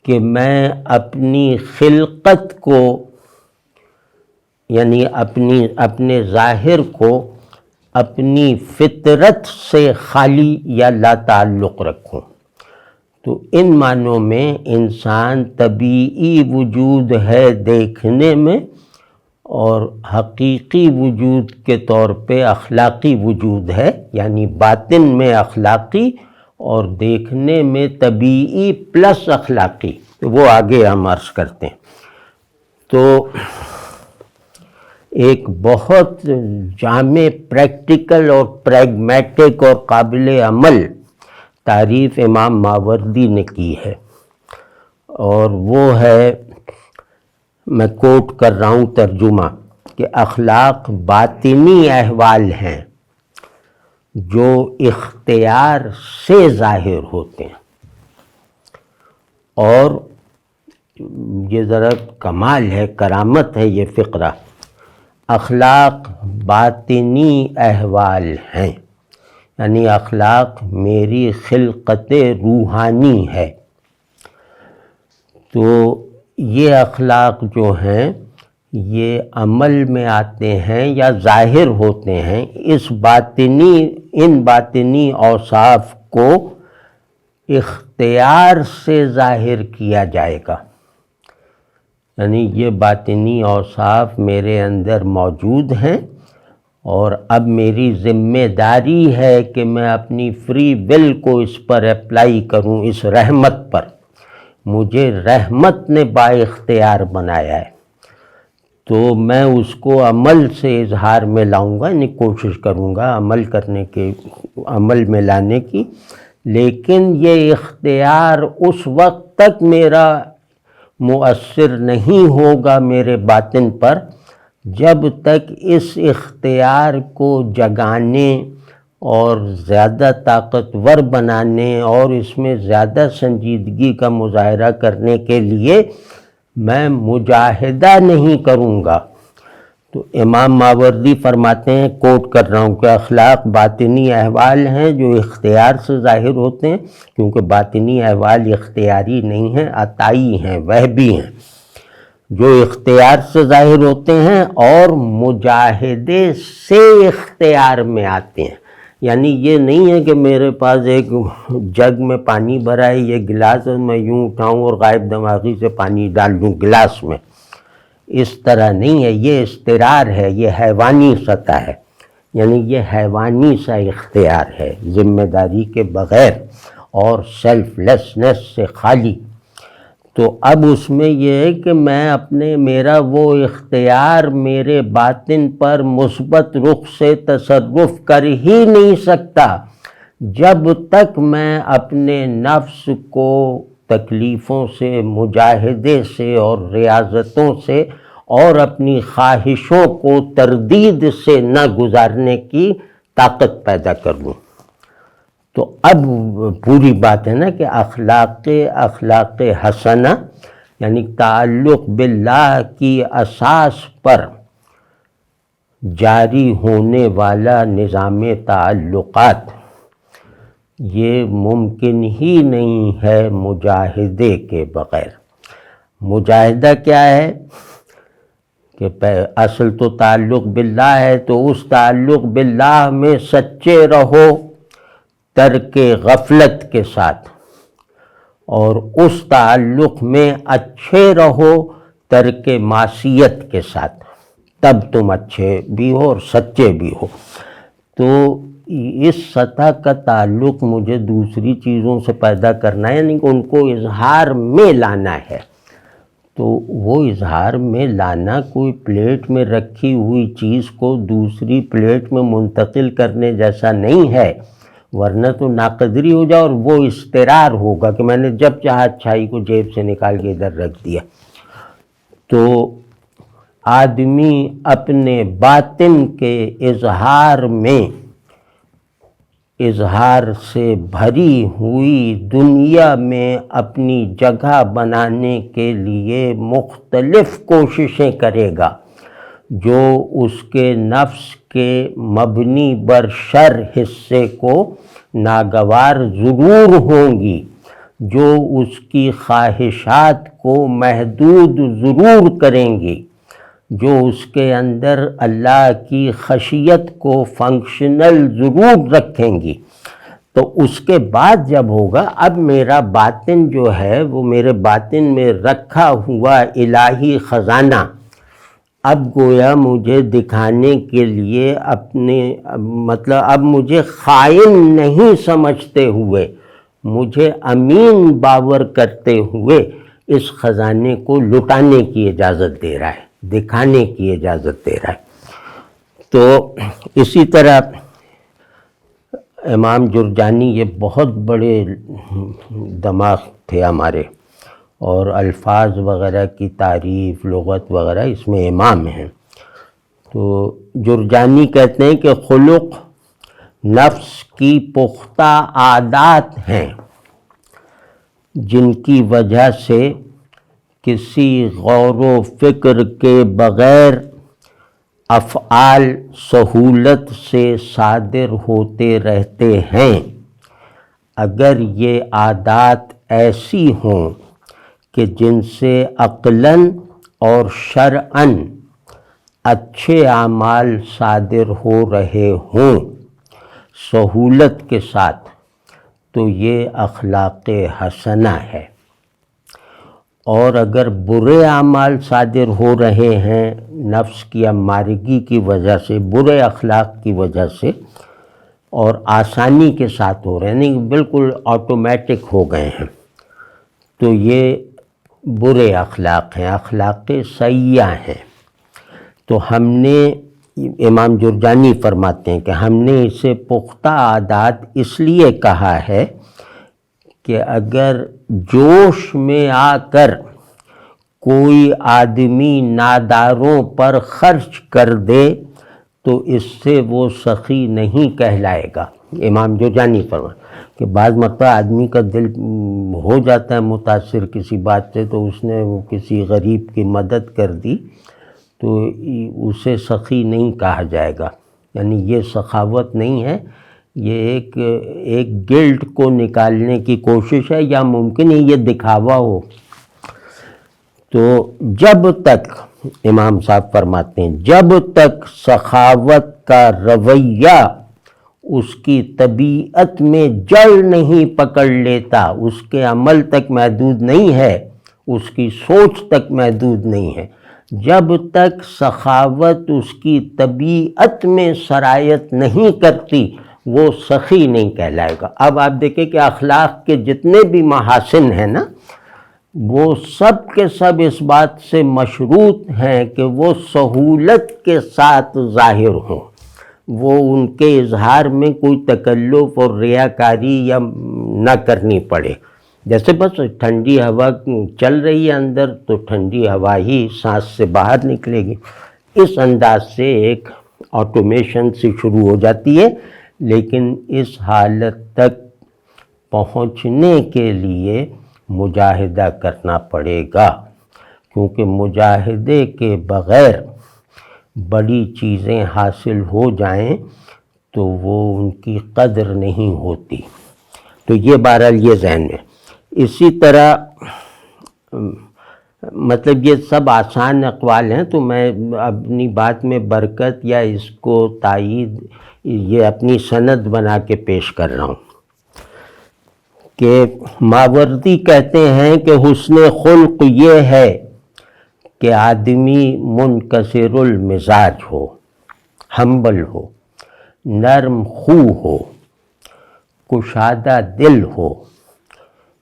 کہ میں اپنی خلقت کو یعنی اپنے ظاہر کو اپنی فطرت سے خالی یا لا تعلق رکھوں۔ تو ان معنوں میں انسان طبیعی وجود ہے دیکھنے میں، اور حقیقی وجود کے طور پہ اخلاقی وجود ہے، یعنی باطن میں اخلاقی اور دیکھنے میں طبیعی پلس اخلاقی۔ تو وہ آگے ہم عرض کرتے ہیں۔ تو ایک بہت جامع پریکٹیکل اور پریگمیٹک اور قابل عمل تعریف امام ماوردی نے کی ہے، اور وہ ہے، میں کوٹ کر رہا ہوں ترجمہ، کہ اخلاق باطنی احوال ہیں جو اختیار سے ظاہر ہوتے ہیں. اور یہ ذرا کمال ہے، کرامت ہے یہ فقرہ، اخلاق باطنی احوال ہیں، یعنی اخلاق میری خلقت روحانی ہے. تو یہ اخلاق جو ہیں یہ عمل میں آتے ہیں یا ظاہر ہوتے ہیں. ان باطنی اوصاف کو اختیار سے ظاہر کیا جائے گا، یعنی یہ باطنی اوصاف میرے اندر موجود ہیں، اور اب میری ذمہ داری ہے کہ میں اپنی فری ول کو اس پر اپلائی کروں. اس رحمت پر، مجھے رحمت نے با اختیار بنایا ہے، تو میں اس کو عمل سے اظہار میں لاؤں گا، یعنی کوشش کروں گا عمل میں لانے کی. لیکن یہ اختیار اس وقت تک میرا مؤثر نہیں ہوگا میرے باطن پر جب تک اس اختیار کو جگانے اور زیادہ طاقتور بنانے اور اس میں زیادہ سنجیدگی کا مظاہرہ کرنے کے لیے میں مجاہدہ نہیں کروں گا. تو امام ماوردی فرماتے ہیں، کوٹ کر رہا ہوں، کہ اخلاق باطنی احوال ہیں جو اختیار سے ظاہر ہوتے ہیں، کیونکہ باطنی احوال اختیاری نہیں ہیں، عطائی ہیں، وہبی ہیں، جو اختیار سے ظاہر ہوتے ہیں اور مجاہدے سے اختیار میں آتے ہیں. یعنی یہ نہیں ہے کہ میرے پاس ایک جگ میں پانی بھرا ہے، یہ گلاس میں یوں اٹھاؤں اور غائب دماغی سے پانی ڈال دوں گلاس میں، اس طرح نہیں ہے. یہ اضطرار ہے، یہ حیوانی سطح ہے، یعنی یہ حیوانی سا اختیار ہے، ذمہ داری کے بغیر اور سیلف لیسنس سے خالی. تو اب اس میں یہ ہے کہ میں میرا وہ اختیار میرے باطن پر مثبت رخ سے تصرف کر ہی نہیں سکتا جب تک میں اپنے نفس کو تکلیفوں سے، مجاہدے سے اور ریاضتوں سے اور اپنی خواہشوں کو تردید سے نہ گزارنے کی طاقت پیدا کر لوں. تو اب پوری بات ہے نا کہ اخلاق حسنہ یعنی تعلق باللہ کی اساس پر جاری ہونے والا نظام تعلقات، یہ ممکن ہی نہیں ہے مجاہدے کے بغیر. مجاہدہ کیا ہے کہ اصل تو تعلق باللہ ہے، تو اس تعلق باللہ میں سچے رہو ترک غفلت کے ساتھ، اور اس تعلق میں اچھے رہو ترک معصیت کے ساتھ، تب تم اچھے بھی ہو اور سچے بھی ہو. تو اس سطح کا تعلق مجھے دوسری چیزوں سے پیدا کرنا ہے، یعنی کہ ان کو اظہار میں لانا ہے. تو وہ اظہار میں لانا کوئی پلیٹ میں رکھی ہوئی چیز کو دوسری پلیٹ میں منتقل کرنے جیسا نہیں ہے، ورنہ تو ناقدری ہو جائے اور وہ اضطرار ہوگا کہ میں نے جب چاہا اچھائی کو جیب سے نکال کے ادھر رکھ دیا. تو آدمی اپنے باطن کے اظہار سے بھری ہوئی دنیا میں اپنی جگہ بنانے کے لیے مختلف کوششیں کرے گا جو اس کے نفس کے مبنی بر شر حصے کو ناگوار ضرور ہوں گی، جو اس کی خواہشات کو محدود ضرور کریں گی، جو اس کے اندر اللہ کی خشیت کو فنکشنل ضرور رکھیں گی. تو اس کے بعد جب ہوگا، اب میرا باطن جو ہے وہ میرے باطن میں رکھا ہوا الہی خزانہ اب گویا مجھے دکھانے کے لیے اب مجھے خائن نہیں سمجھتے ہوئے، مجھے امین باور کرتے ہوئے اس خزانے کو لٹانے کی اجازت دے رہا ہے. دکھانے کی اجازت دے رہا ہے۔ تو اسی طرح امام جرجانی یہ بہت بڑے دماغ تھے ہمارے، اور الفاظ وغیرہ کی تعریف، لغت وغیرہ اس میں امام ہیں۔ تو جرجانی کہتے ہیں کہ خلق نفس کی پختہ عادات ہیں جن کی وجہ سے کسی غور و فکر کے بغیر افعال سہولت سے صادر ہوتے رہتے ہیں۔ اگر یہ عادات ایسی ہوں کہ جن سے عقلاً اور شرعاً اچھے اعمال صادر ہو رہے ہوں سہولت کے ساتھ، تو یہ اخلاق حسنہ ہے۔ اور اگر برے اعمال صادر ہو رہے ہیں نفس کی امارگی کی وجہ سے، برے اخلاق کی وجہ سے، اور آسانی کے ساتھ ہو رہے ہیں، یعنی بالکل آٹومیٹک ہو گئے ہیں، تو یہ برے اخلاق ہیں، اخلاق سیئہ ہیں۔ تو ہم نے، امام جرجانی فرماتے ہیں کہ ہم نے اسے پختہ عادات اس لیے کہا ہے کہ اگر جوش میں آ کر کوئی آدمی ناداروں پر خرچ کر دے تو اس سے وہ سخی نہیں کہلائے گا۔ امام جرجانی فرماتے کہ بعض مرتبہ آدمی کا دل ہو جاتا ہے متاثر کسی بات سے، تو اس نے وہ کسی غریب کی مدد کر دی تو اسے سخی نہیں کہا جائے گا، یعنی یہ سخاوت نہیں ہے، یہ ایک گلٹ کو نکالنے کی کوشش ہے، یا ممکن ہے یہ دکھاوا ہو۔ تو جب تک، امام صاحب فرماتے ہیں، جب تک سخاوت کا رویہ اس کی طبیعت میں جڑ نہیں پکڑ لیتا، اس کے عمل تک محدود نہیں ہے، اس کی سوچ تک محدود نہیں ہے، جب تک سخاوت اس کی طبیعت میں سرایت نہیں کرتی، وہ سخی نہیں کہلائے گا۔ اب آپ دیکھیں کہ اخلاق کے جتنے بھی محاسن ہیں نا، وہ سب کے سب اس بات سے مشروط ہیں کہ وہ سہولت کے ساتھ ظاہر ہوں، وہ ان کے اظہار میں کوئی تکلف اور ریاکاری یا نہ کرنی پڑے۔ جیسے بس ٹھنڈی ہوا چل رہی ہے اندر، تو ٹھنڈی ہوا ہی سانس سے باہر نکلے گی، اس انداز سے ایک آٹومیشن سے شروع ہو جاتی ہے۔ لیکن اس حالت تک پہنچنے کے لیے مجاہدہ کرنا پڑے گا، کیونکہ مجاہدے کے بغیر بڑی چیزیں حاصل ہو جائیں تو وہ ان کی قدر نہیں ہوتی۔ تو یہ بہرحال یہ ذہن ہے۔ اسی طرح مطلب یہ سب آسان اقوال ہیں، تو میں اپنی بات میں برکت یا اس کو تائید یہ اپنی سند بنا کے پیش کر رہا ہوں کہ ماوردی کہتے ہیں کہ حسن خلق یہ ہے کہ آدمی منکسر المزاج ہو، ہمبل ہو، نرم خو ہو، کشادہ دل ہو،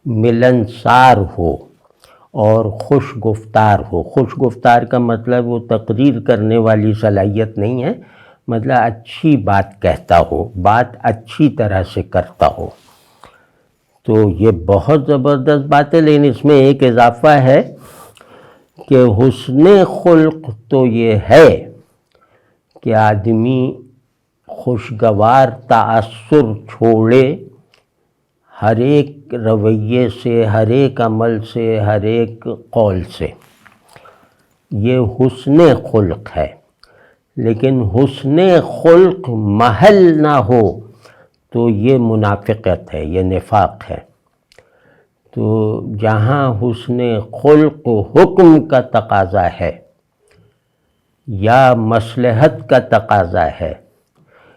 ملنسار ہو اور خوش گفتار ہو۔ خوش گفتار کا مطلب وہ تقریر کرنے والی صلاحیت نہیں ہے، مطلب اچھی بات کہتا ہو، بات اچھی طرح سے کرتا ہو۔ تو یہ بہت زبردست بات ہے، لیکن اس میں ایک اضافہ ہے کہ حسن خلق تو یہ ہے کہ آدمی خوشگوار تأثر چھوڑے ہر ایک رویے سے، ہر ایک عمل سے، ہر ایک قول سے، یہ حسن خلق ہے۔ لیکن حسن خلق محل نہ ہو تو یہ منافقت ہے، یہ نفاق ہے۔ تو جہاں حسن خلق حکم کا تقاضا ہے یا مصلحت کا تقاضا ہے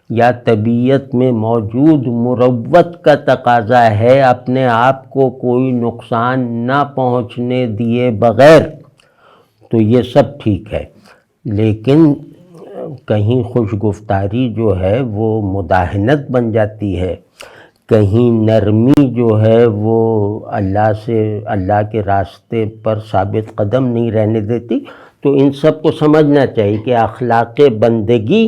یا طبیعت میں موجود مروت کا تقاضا ہے، اپنے آپ کو کوئی نقصان نہ پہنچنے دیے بغیر، تو یہ سب ٹھیک ہے۔ لیکن کہیں خوش گفتاری جو ہے وہ مداہنت بن جاتی ہے، کہیں نرمی جو ہے وہ اللہ کے راستے پر ثابت قدم نہیں رہنے دیتی، تو ان سب کو سمجھنا چاہیے کہ اخلاق بندگی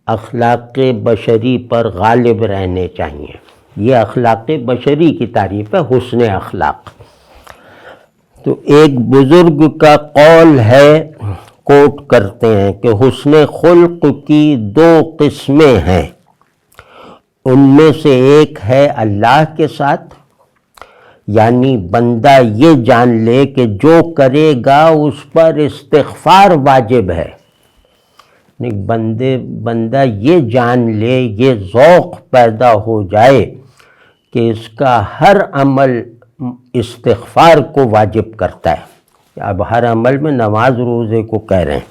اخلاق بشری پر غالب رہنے چاہیے. یہ اخلاق بشری کی تعریف ہے، حسن اخلاق. تو ایک بزرگ کا قول ہے، کوٹ کرتے ہیں کہ حسن خلق کی 2 قسمیں ہیں. ان میں سے ایک ہے اللہ کے ساتھ، یعنی بندہ یہ جان لے کہ جو کرے گا اس پر استغفار واجب ہے. بندہ یہ جان لے، یہ ذوق پیدا ہو جائے کہ اس کا ہر عمل استغفار کو واجب کرتا ہے. اب ہر عمل میں نماز روزے کو کہہ رہے ہیں.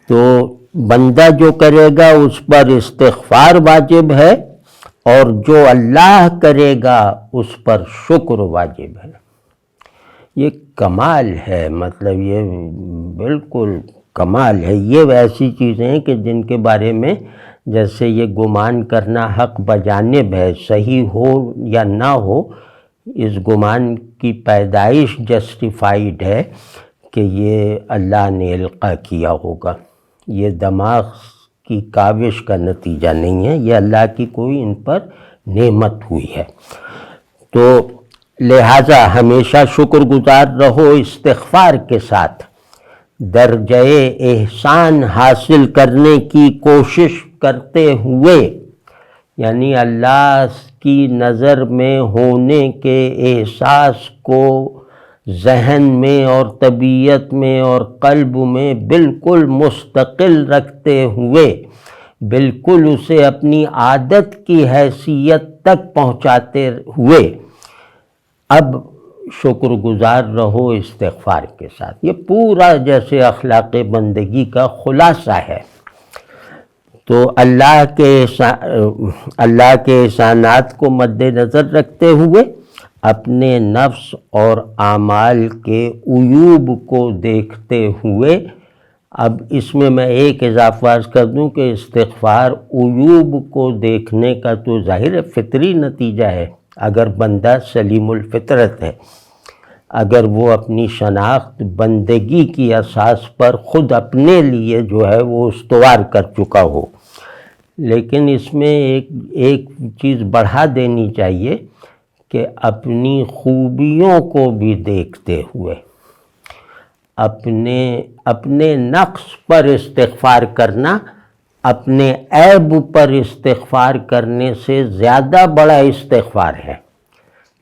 تو بندہ جو کرے گا اس پر استغفار واجب ہے، اور جو اللہ کرے گا اس پر شکر واجب ہے. یہ کمال ہے، مطلب یہ بالکل کمال ہے. یہ ایسی چیزیں ہیں کہ جن کے بارے میں جیسے یہ گمان کرنا حق بجانب ہے، صحیح ہو یا نہ ہو، اس گمان کی پیدائش جسٹیفائیڈ ہے کہ یہ اللہ نے القاء کیا ہوگا. یہ دماغ کی کاوش کا نتیجہ نہیں ہے، یہ اللہ کی کوئی ان پر نعمت ہوئی ہے. تو لہٰذا ہمیشہ شکر گزار رہو استغفار کے ساتھ. درجہ احسان حاصل کرنے کی کوشش کرتے ہوئے، یعنی اللہ کی نظر میں ہونے کے احساس کو ذہن میں اور طبیعت میں اور قلب میں بالکل مستقل رکھتے ہوئے، بالکل اسے اپنی عادت کی حیثیت تک پہنچاتے ہوئے اب شکر گزار رہو استغفار کے ساتھ. یہ پورا جیسے اخلاق بندگی کا خلاصہ ہے. تو اللہ کے احسانات کو مد نظر رکھتے ہوئے اپنے نفس اور اعمال کے عیوب کو دیکھتے ہوئے، اب اس میں میں ایک اضافہ عرض کر دوں کہ استغفار عیوب کو دیکھنے کا تو ظاہر فطری نتیجہ ہے. اگر بندہ سلیم الفطرت ہے، اگر وہ اپنی شناخت بندگی کی اساس پر خود اپنے لیے جو ہے وہ استوار کر چکا ہو. لیکن اس میں ایک چیز بڑھا دینی چاہیے کہ اپنی خوبیوں کو بھی دیکھتے ہوئے اپنے نقص پر استغفار کرنا اپنے عیب پر استغفار کرنے سے زیادہ بڑا استغفار ہے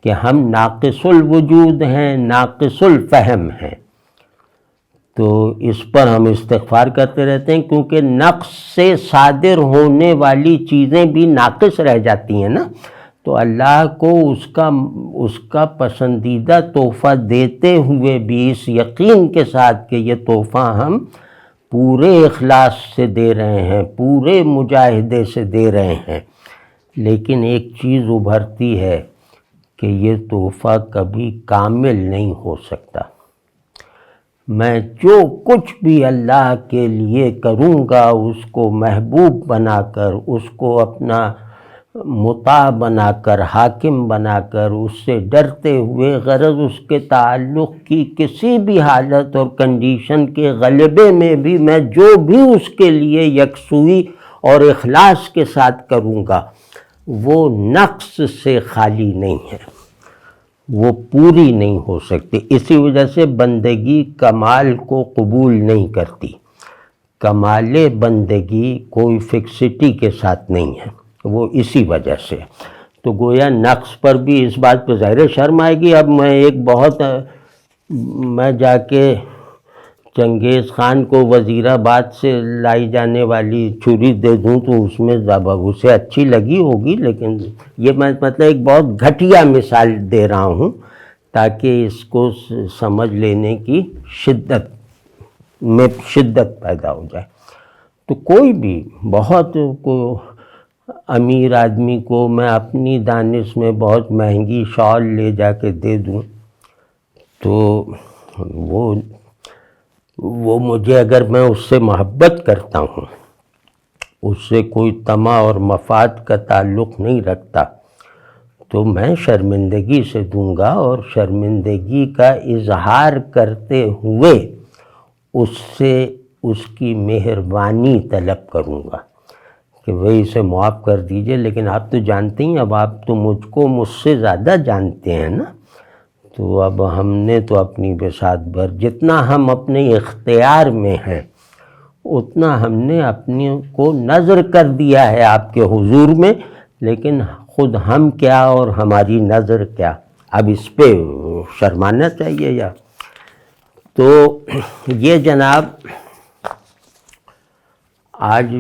کہ ہم ناقص الوجود ہیں، ناقص الفہم ہیں. تو اس پر ہم استغفار کرتے رہتے ہیں کیونکہ نقص سے صادر ہونے والی چیزیں بھی ناقص رہ جاتی ہیں نا. تو اللہ کو اس کا پسندیدہ تحفہ دیتے ہوئے بھی اس یقین کے ساتھ کہ یہ تحفہ ہم پورے اخلاص سے دے رہے ہیں، پورے مجاہدے سے دے رہے ہیں، لیکن ایک چیز ابھرتی ہے کہ یہ تحفہ کبھی کامل نہیں ہو سکتا. میں جو کچھ بھی اللہ کے لیے کروں گا اس کو محبوب بنا کر، اس کو اپنا مطاع بنا کر، حاکم بنا کر، اس سے ڈرتے ہوئے، غرض اس کے تعلق کی کسی بھی حالت اور کنڈیشن کے غلبے میں بھی میں جو بھی اس کے لیے یکسوئی اور اخلاص کے ساتھ کروں گا وہ نقص سے خالی نہیں ہے، وہ پوری نہیں ہو سکتی. اسی وجہ سے بندگی کمال کو قبول نہیں کرتی. کمال بندگی کوئی فکسٹی کے ساتھ نہیں ہے، وہ اسی وجہ سے. تو گویا نقص پر بھی اس بات پہ ظاہر شرم آئے گی. اب میں جا کے چنگیز خان کو وزیرآباد سے لائی جانے والی چھری دے دوں تو اس میں اسے اچھی لگی ہوگی، لیکن یہ میں مطلب ایک بہت گھٹیا مثال دے رہا ہوں تاکہ اس کو سمجھ لینے کی شدت پیدا ہو جائے. تو کوئی بھی بہت امیر آدمی کو میں اپنی دانش میں بہت مہنگی شال لے جا کے دے دوں تو وہ مجھے، اگر میں اس سے محبت کرتا ہوں، اس سے کوئی طمع اور مفاد کا تعلق نہیں رکھتا، تو میں شرمندگی سے دوں گا، اور شرمندگی کا اظہار کرتے ہوئے اس سے اس کی مہربانی طلب کروں گا کہ وہی اسے معاف کر دیجئے، لیکن آپ تو جانتے ہیں، اب آپ تو مجھ سے زیادہ جانتے ہیں نا، تو اب ہم نے تو اپنی بساط بھر جتنا ہم اپنے اختیار میں ہیں اتنا ہم نے اپنے کو نظر کر دیا ہے آپ کے حضور میں، لیکن خود ہم کیا اور ہماری نظر کیا، اب اس پہ شرمانا چاہیے یا؟ تو یہ جناب آج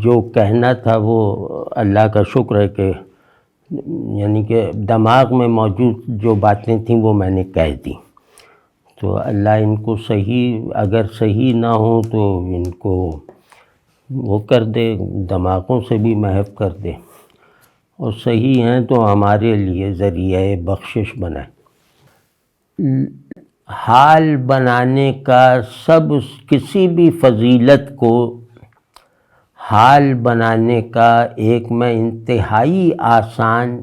جو کہنا تھا وہ اللہ کا شکر ہے کہ یعنی کہ دماغ میں موجود جو باتیں تھیں وہ میں نے کہہ دیں، تو اللہ ان کو صحیح، اگر صحیح نہ ہوں تو ان کو وہ کر دے، دماغوں سے بھی محو کر دے، اور صحیح ہیں تو ہمارے لیے ذریعہ بخشش بنائے۔ حال بنانے کا کسی بھی فضیلت کو حال بنانے کا ایک میں انتہائی آسان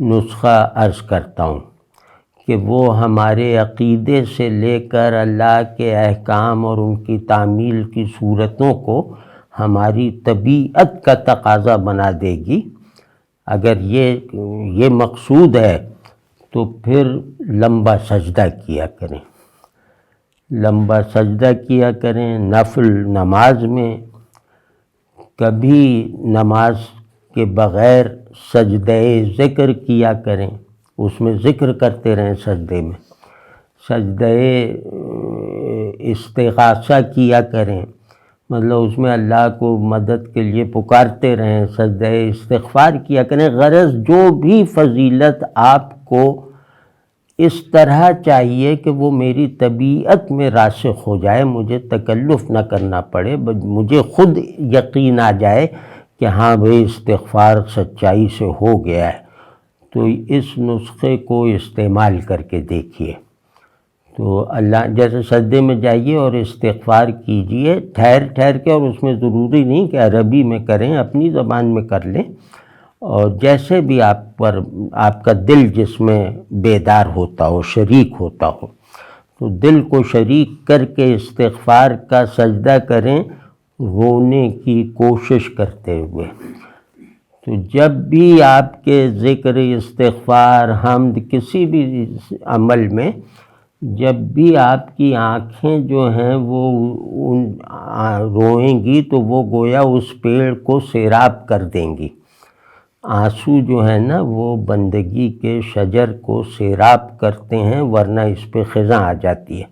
نسخہ عرض کرتا ہوں کہ وہ ہمارے عقیدے سے لے کر اللہ کے احکام اور ان کی تعمیل کی صورتوں کو ہماری طبیعت کا تقاضا بنا دے گی۔ اگر یہ مقصود ہے تو پھر لمبا سجدہ کیا کریں، لمبا سجدہ کیا کریں، نفل نماز میں کبھی نماز کے بغیر سجدہ ذکر کیا کریں، اس میں ذکر کرتے رہیں، سجدے میں سجدہ استغاثہ کیا کریں، مطلب اس میں اللہ کو مدد کے لیے پکارتے رہیں، سجدہ استغفار کیا کریں۔ غرض جو بھی فضیلت آپ کو اس طرح چاہیے کہ وہ میری طبیعت میں راسخ ہو جائے، مجھے تکلف نہ کرنا پڑے، مجھے خود یقین آ جائے کہ ہاں بھئی استغفار سچائی سے ہو گیا ہے، تو اس نسخے کو استعمال کر کے دیکھیے۔ تو اللہ جیسے سجدے میں جائیے اور استغفار کیجئے ٹھہر ٹھہر کے، اور اس میں ضروری نہیں کہ عربی میں کریں، اپنی زبان میں کر لیں، اور جیسے بھی آپ کا دل جس میں بیدار ہوتا ہو، شریک ہوتا ہو، تو دل کو شریک کر کے استغفار کا سجدہ کریں، رونے کی کوشش کرتے ہوئے۔ تو جب بھی آپ کے ذکر، استغفار، حمد، کسی بھی عمل میں جب بھی آپ کی آنکھیں جو ہیں وہ روئیں گی تو وہ گویا اس پیڑ کو سیراب کر دیں گی۔ آنسو جو ہے نا وہ بندگی کے شجر کو سیراب کرتے ہیں، ورنہ اس پہ خزاں آ جاتی ہے۔